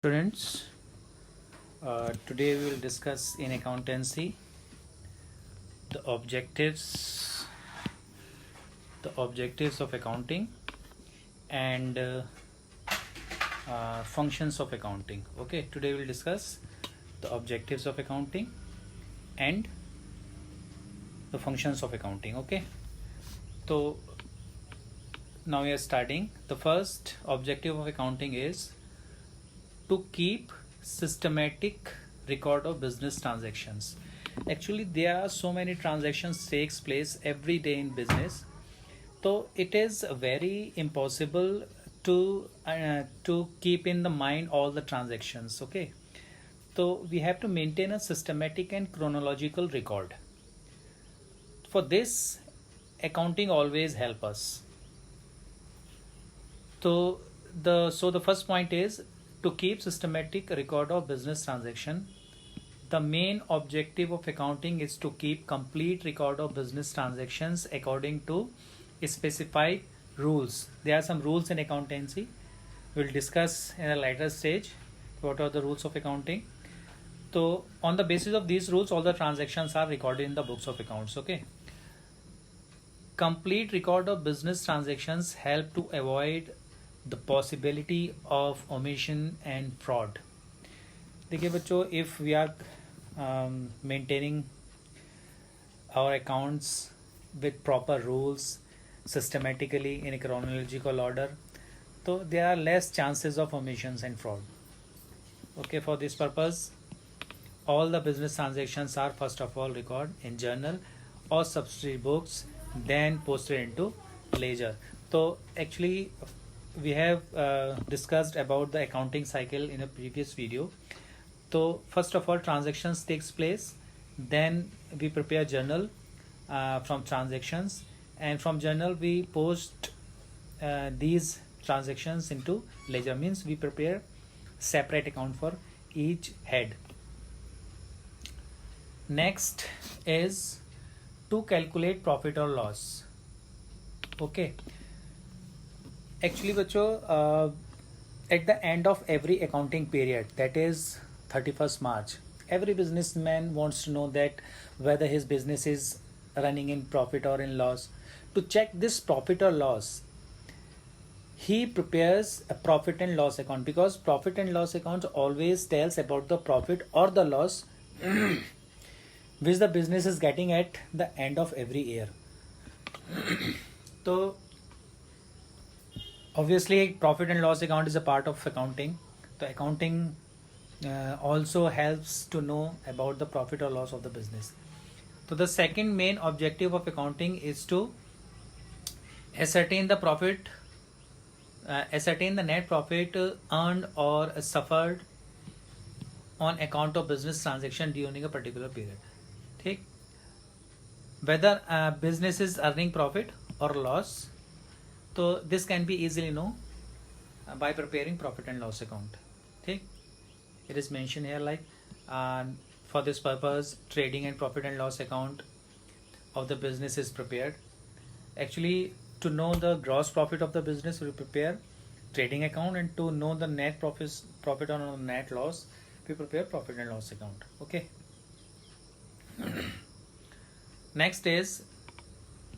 Students, today we will discuss in accountancy the objectives of accounting and functions of accounting. Okay, today we will discuss the objectives of accounting and the functions of accounting. Okay, so now we are starting. The first objective of accounting is to keep systematic record of business transactions. Actually, there are so many transactions takes place every day in business, so it is very impossible to keep in the mind all the transactions. Okay, so we have to maintain a systematic and chronological record. For this, accounting always help us. So the first point is to keep systematic record of business transaction. The main objective of accounting is to keep complete record of business transactions according to specified rules. There are some rules in accountancy. We'll discuss in a later stage what are the rules of accounting. So on the basis of these rules, all the transactions are recorded in the books of accounts. Okay. Complete record of business transactions help to avoid the possibility of omission and fraud. देखिए बच्चों, if we are maintaining our accounts with proper rules systematically in a chronological order, so there are less chances of omissions and fraud. Okay, for this purpose, all the business transactions are first of all recorded in journal or subsidiary books, then posted into ledger. So actually we have discussed about the accounting cycle in a previous video. So first of all, transactions takes place, then we prepare journal from transactions, and from journal we post these transactions into ledger, means we prepare separate account for each head. Next is to calculate profit or loss. Okay, actually बच्चों, at the end of every accounting period, that is 31st March, every businessman wants to know that whether his business is running in profit or in loss. To check this profit or loss, he prepares a profit and loss account, because profit and loss account always tells about the profit or the loss which the business is getting at the end of every year. So obviously profit and loss account is a part of accounting. The accounting also helps to know about the profit or loss of the business. So the second main objective of accounting is to ascertain the profit, ascertain the net profit earned or suffered on account of business transaction during a particular period. ठीक, whether business is earning profit or loss, so this can be easily known by preparing profit and loss account. ठीक, it is mentioned here like for this purpose trading and profit and loss account of the business is prepared. Actually, to know the gross profit of the business, we prepare trading account, and to know the net profit or net loss, we prepare profit and loss account. Okay. Next is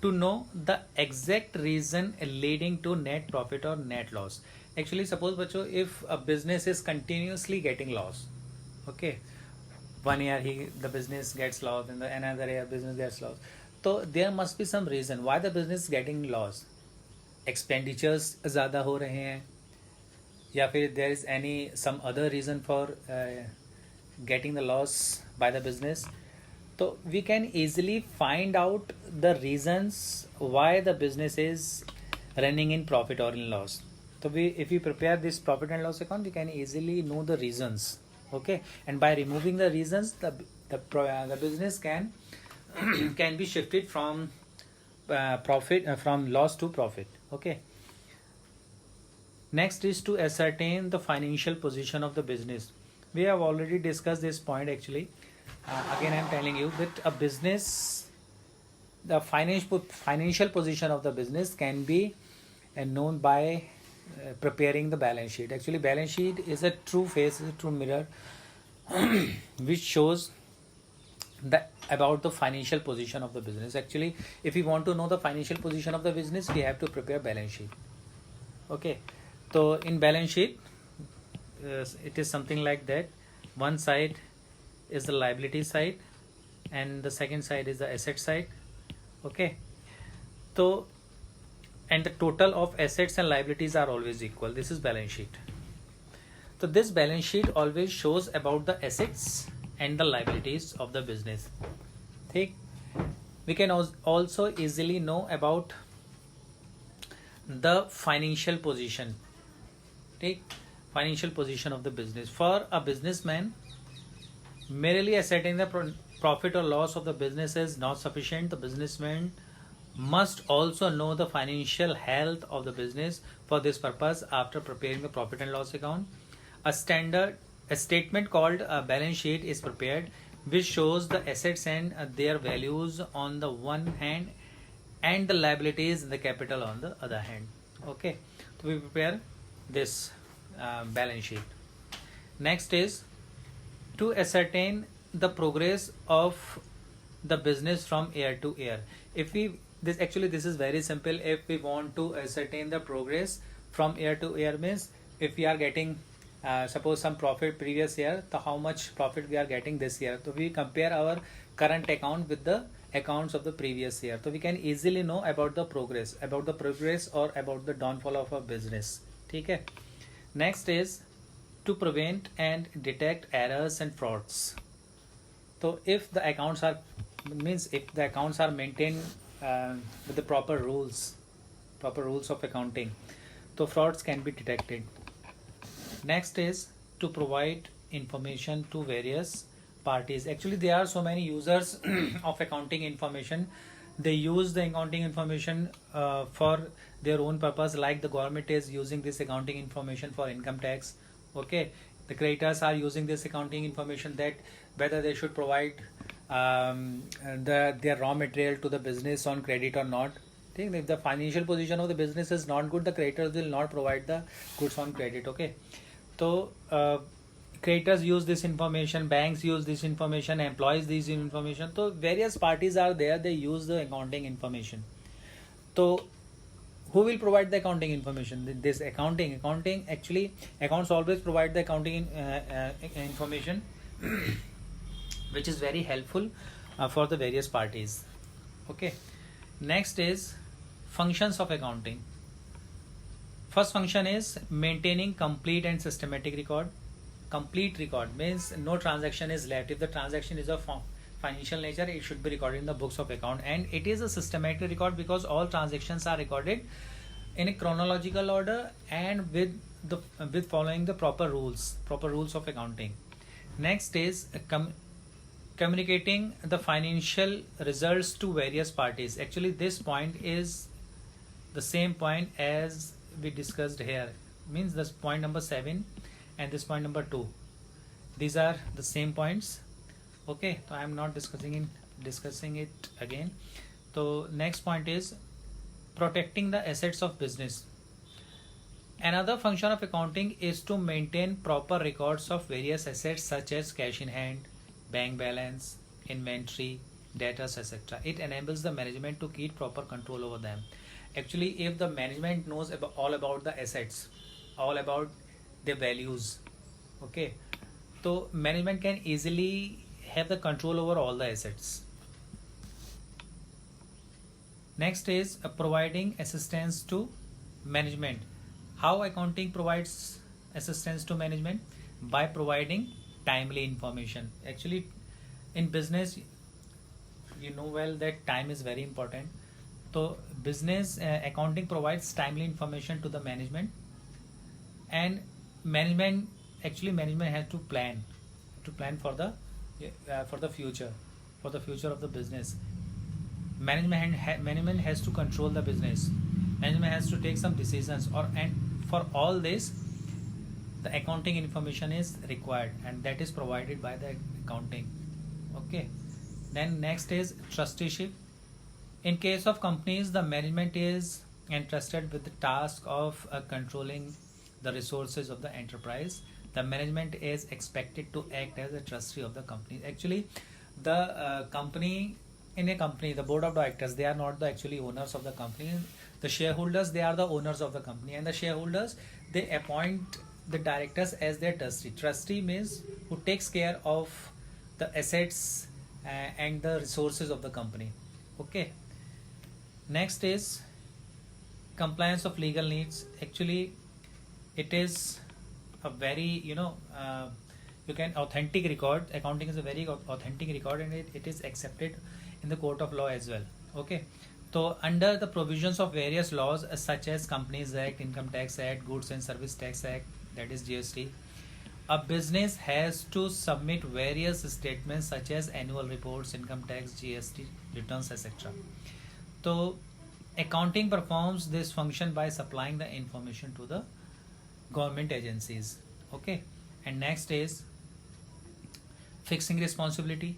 to know the exact reason leading to net profit or net loss. Actually, suppose बच्चों, if a business is continuously getting loss, okay, 1 year the business gets loss, and another year business gets loss, so there must be some reason why the business is getting loss. Expenditures ज़्यादा हो रहे हैं, या फिर there is some other reason for getting the loss by the business. So we can easily find out the reasons why the business is running in profit or in loss. So if we prepare this profit and loss account, we can easily know the reasons. Okay, and by removing the reasons, the business can can be shifted from from loss to profit. Okay. Next is to ascertain the financial position of the business. We have already discussed this point actually. Again, I am telling you that a business, the financial position of the business can be known by preparing the balance sheet. Actually, balance sheet is a true face, is a true mirror which shows about the financial position of the business. Actually, if we want to know the financial position of the business, we have to prepare balance sheet. Okay, so in balance sheet, it is something like that. One side is the liability side and the second side is the asset side. Okay, so and the total of assets and liabilities are always equal. This is balance sheet. So this balance sheet always shows about the assets and the liabilities of the business. Okay, we can also easily know about the financial position. Take financial position of the business. For a businessman, merely ascertaining the profit or loss of the business is not sufficient. The businessman must also know the financial health of the business. For this purpose, after preparing the profit and loss account, a statement called a balance sheet is prepared, which shows the assets and their values on the one hand and the liabilities and the capital on the other hand. Okay, so we prepare this balance sheet. Next is to ascertain the progress of the business from year to year. If we this is very simple. If we want to ascertain the progress from year to year, means if we are getting suppose some profit previous year, so how much profit we are getting this year, so we compare our current account with the accounts of the previous year, so we can easily know about the progress or about the downfall of a business. Okay. Next is to prevent and detect errors and frauds. So if the accounts are maintained with the proper rules of accounting, so frauds can be detected. Next is to provide information to various parties. Actually, there are so many users of accounting information. They use the accounting information for their own purpose, like the government is using this accounting information for income tax. Okay, the creditors are using this accounting information that whether they should provide their raw material to the business on credit or not. If the financial position of the business is not good, the creditors will not provide the goods on credit. Okay, so creditors use this information, banks use this information, employees use this information. So various parties are there, they use the accounting information. So who will provide the accounting information? This accounting actually accounts always provide the accounting information which is very helpful for the various parties. Okay, next is functions of accounting. First function is maintaining complete and systematic record. Complete record means no transaction is left. If the transaction is of financial nature, it should be recorded in the books of account, and it is a systematic record because all transactions are recorded in a chronological order and with following the proper rules of accounting. Next is communicating the financial results to various parties. Actually, this point is the same point as we discussed here, means this point number 7 and this point number 2, these are the same points. Okay, so I am not discussing it again. So next point is protecting the assets of business. Another function of accounting is to maintain proper records of various assets such as cash in hand, bank balance, inventory, debtors, etc. It enables the management to keep proper control over them. Actually, if the management knows all about the assets, all about their values, okay, so management can easily have the control over all the assets. Next is providing assistance to management. How accounting provides assistance to management? By providing timely information. Actually, in business, you know well that time is very important. So business accounting provides timely information to the management, and management has to plan for the future of the business. Management has to control the business. Management has to take some decisions, and for all this, the accounting information is required, and that is provided by the accounting. Okay. Then next is trusteeship. In case of companies, the management is entrusted with the task of controlling the resources of the enterprise. The management is expected to act as a trustee of the company. Actually, the company, in a company, the board of directors, they are not the actually owners of the company. The shareholders, they are the owners of the company, and the shareholders, they appoint the directors as their trustee. Trustee means who takes care of the assets and the resources of the company. Okay. Next is compliance of legal needs. Actually, it is a very you can authentic record. Accounting is a very authentic record, and it is accepted in the court of law as well. Okay. So under the provisions of various laws such as Companies Act, Income Tax Act, Goods and Service Tax Act, that is GST, a business has to submit various statements such as annual reports, income tax, GST returns, etc. So accounting performs this function by supplying the information to the government agencies. Okay. And next is fixing responsibility.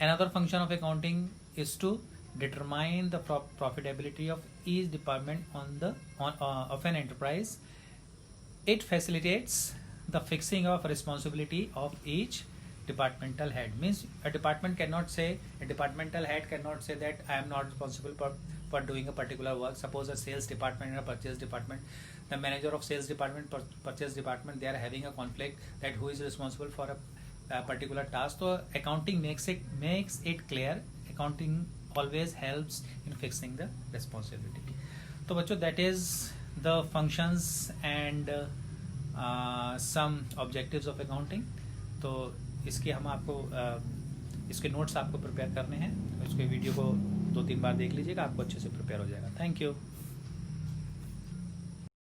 Another function of accounting is to determine the profitability of each department of an enterprise. It facilitates the fixing of responsibility of each departmental head. Means a departmental head cannot say that I am not responsible for doing a particular work. Suppose a sales department and a purchase department, the manager of sales department, purchase department, they are having a conflict that who is responsible for a particular task. So accounting makes it clear. Accounting always helps in fixing the responsibility. So बच्चों, that is the functions and some objectives of accounting. तो इसके हम आपको इसके notes आपको prepare करने हैं. इसके वीडियो को 2-3 बार देख लीजिएगा, आपको अच्छे से प्रिपेयर हो जाएगा. Thank you.